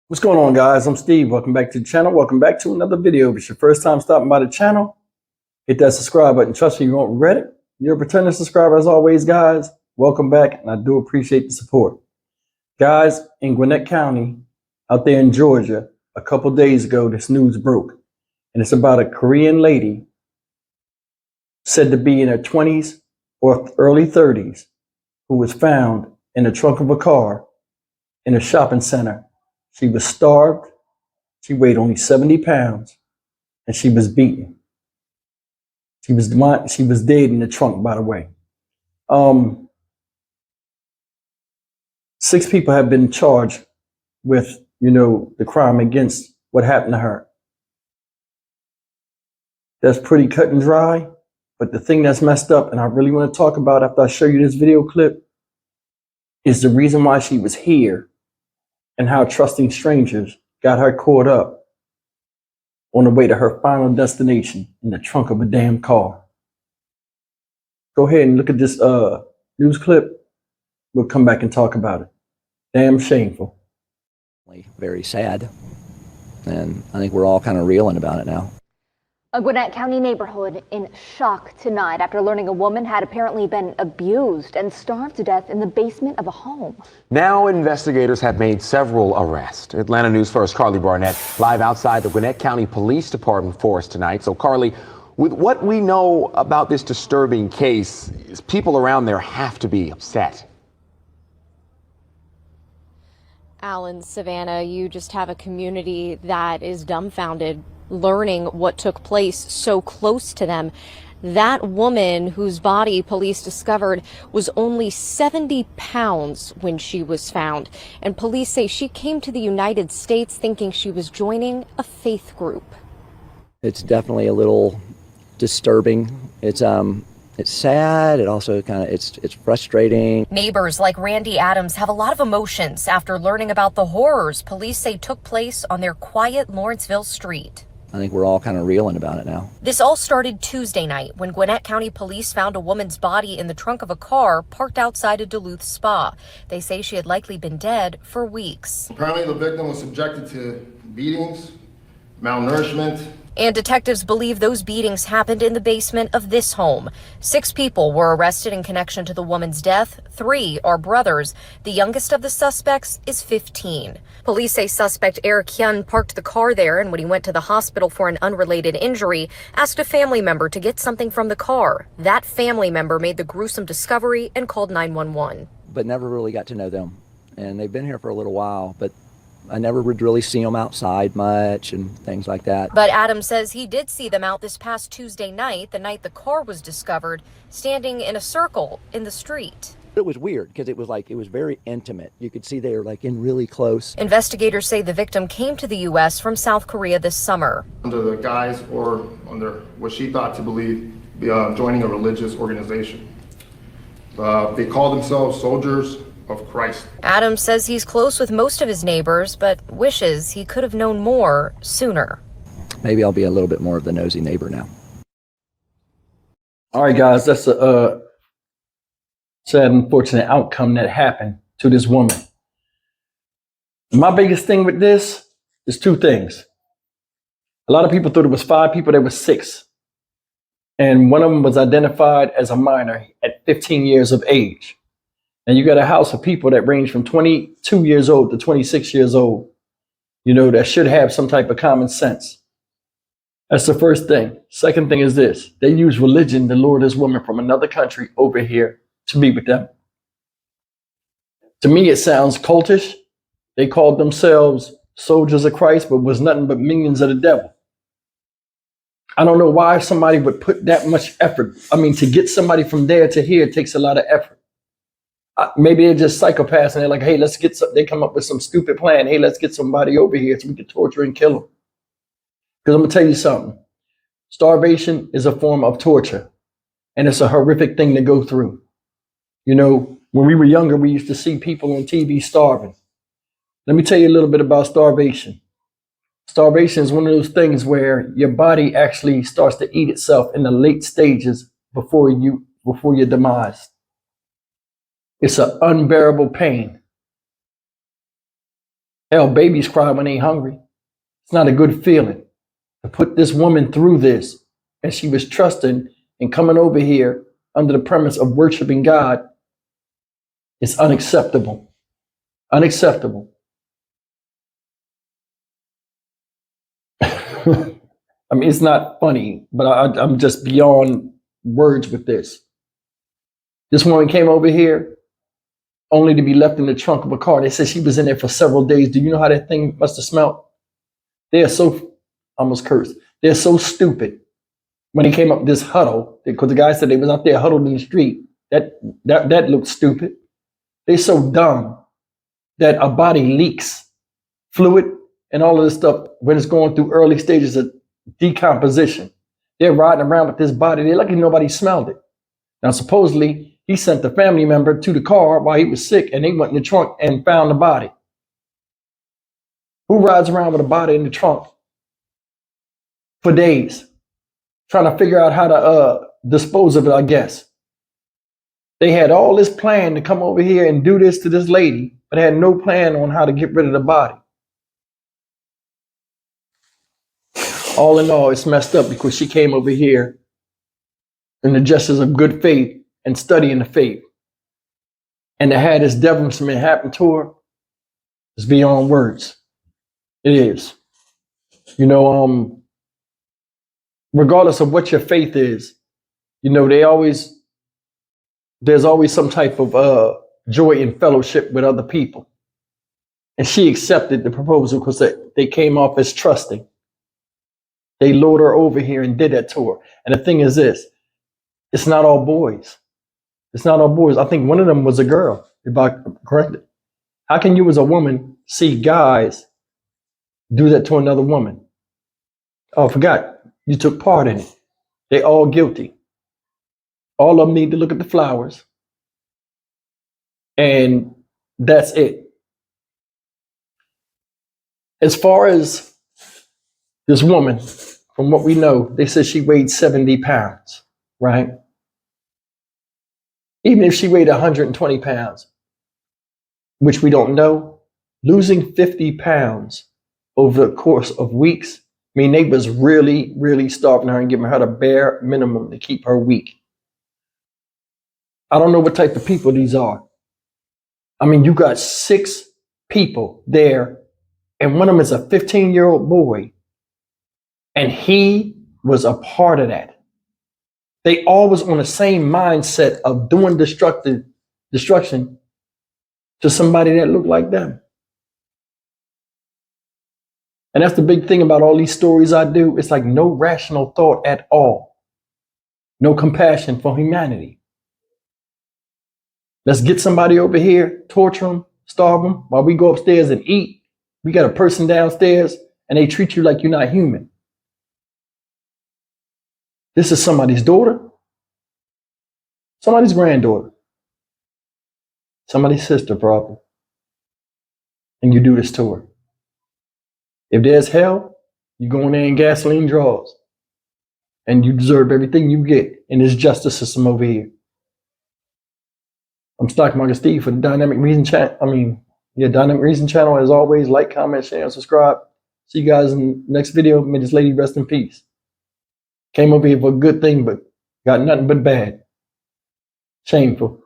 What's going on, guys? I'm Steve. Welcome back to the channel. Welcome back to another video. If it's your first time stopping by the channel, hit that subscribe button. Trust me, you won't regret it. You're a returning subscriber as always, guys. Welcome back, and I do appreciate the support. Guys, in Gwinnett County, out there in Georgia, a couple days ago, this news broke. And it's about a Korean lady said to be in her 20s or early 30s who was found in the trunk of a car in a shopping center. She was starved, she weighed only 70 pounds, and she was beaten. She was dead in the trunk, by the way. 6 people have been charged with, the crime against what happened to her. That's pretty cut and dry, but the thing that's messed up, and I really want to talk about after I show you this video clip, is the reason why she was here and how trusting strangers got her caught up on the way to her final destination in the trunk of a damn car. Go ahead and look at this news clip. We'll come back and talk about it. Damn shameful. Very sad. And I think we're all kind of reeling about it now. A Gwinnett County neighborhood in shock tonight after learning a woman had apparently been abused and starved to death in the basement of a home. Now investigators have made several arrests. Atlanta News First Carly Barnett live outside the Gwinnett County Police Department for us tonight. So Carly, with what we know about this disturbing case, people around there have to be upset. Alan, Savannah, you just have a community that is dumbfounded learning what took place so close to them. That woman whose body police discovered was only 70 pounds when she was found. And police say she came to the United States thinking she was joining a faith group. It's definitely a little disturbing. It's sad. It also it's frustrating. Neighbors like Randy Adams have a lot of emotions after learning about the horrors police say took place on their quiet Lawrenceville street. I think we're all kind of reeling about it now. This all started Tuesday night when Gwinnett County police found a woman's body in the trunk of a car parked outside a Duluth spa. They say she had likely been dead for weeks. Apparently the victim was subjected to beatings, malnourishment. And detectives believe those beatings happened in the basement of this home. 6 people were arrested in connection to the woman's death. 3 are brothers. The youngest of the suspects is 15. Police say suspect Eric Hyun parked the car there, and when he went to the hospital for an unrelated injury, asked a family member to get something from the car. That family member made the gruesome discovery and called 911. But never really got to know them. And they've been here for a little while, but I never would really see them outside much and things like that. But Adam says he did see them out this past Tuesday night, the night the car was discovered, standing in a circle in the street. It was weird because it was very intimate. You could see they were in really close. Investigators say the victim came to the U.S. from South Korea this summer. Under the guise or under what she thought to believe joining a religious organization. They call themselves Soldiers of Christ. Adam says he's close with most of his neighbors, but wishes he could have known more sooner. Maybe I'll be a little bit more of the nosy neighbor now. All right, guys, that's a sad, unfortunate outcome that happened to this woman. My biggest thing with this is 2 things. A lot of people thought it was 5 people, there was 6. And one of them was identified as a minor at 15 years of age. And you got a house of people that range from 22 years old to 26 years old, that should have some type of common sense. That's the first thing. Second thing is this. They use religion to lure this woman from another country over here to be with them. To me, it sounds cultish. They called themselves soldiers of Christ, but was nothing but minions of the devil. I don't know why somebody would put that much effort. I mean, to get somebody from there to here takes a lot of effort. Maybe they're just psychopaths and they're like, hey, let's get some, they come up with some stupid plan. Hey, let's get somebody over here so we can torture and kill them. Because I'm going to tell you something. Starvation is a form of torture. And it's a horrific thing to go through. When we were younger, we used to see people on TV starving. Let me tell you a little bit about starvation. Starvation is one of those things where your body actually starts to eat itself in the late stages before your demise. It's an unbearable pain. Hell, babies cry when they hungry. It's not a good feeling to put this woman through this. And she was trusting and coming over here under the premise of worshiping God. It's unacceptable. Unacceptable. I mean, it's not funny, but I'm just beyond words with this. This woman came over here only to be left in the trunk of a car. They said she was in there for several days. Do you know how that thing must have smelled? They are so, almost cursed. They're so stupid. When he came up with this huddle, because the guy said they was out there huddled in the street, that looked stupid. They're so dumb that a body leaks fluid and all of this stuff when it's going through early stages of decomposition. They're riding around with this body. They're lucky nobody smelled it. Now, supposedly, he sent the family member to the car while he was sick, and they went in the trunk and found the body. Who rides around with a body in the trunk for days, trying to figure out how to dispose of it, I guess? They had all this plan to come over here and do this to this lady, but had no plan on how to get rid of the body. All in all, it's messed up because she came over here in the gestures of good faith and studying the faith. And to have this devilment happen to her is beyond words. It is. You know, regardless of what your faith is, you know, there's always some type of joy and fellowship with other people. And she accepted the proposal because they came off as trusting. They lured her over here and did that to her. And the thing is this, it's not all boys. It's not all boys. I think one of them was a girl, if I'm correct. How can you as a woman see guys do that to another woman? Oh, I forgot. You took part in it. They all guilty. All of them need to look at the flowers. And that's it. As far as this woman, from what we know, they said she weighed 70 pounds, right? Even if she weighed 120 pounds, which we don't know, losing 50 pounds over the course of weeks, I mean, they was really, really starving her and giving her the bare minimum to keep her weak. I don't know what type of people these are. I mean, you got 6 people there, and one of them is a 15-year-old boy, and he was a part of that. They all was on the same mindset of doing destruction to somebody that looked like them. And that's the big thing about all these stories I do. It's like no rational thought at all. No compassion for humanity. Let's get somebody over here, torture them, starve them, while we go upstairs and eat. We got a person downstairs and they treat you like you're not human. This is somebody's daughter, somebody's granddaughter, somebody's sister, probably. And you do this to her. If there's hell, you go in there in gasoline draws. And you deserve everything you get in this justice system over here. I'm Stock Market Steve for the Dynamic Reason Channel. Dynamic Reason Channel. As always, like, comment, share, and subscribe. See you guys in the next video. May this lady rest in peace. Came over here for a good thing, but got nothing but bad. Shameful.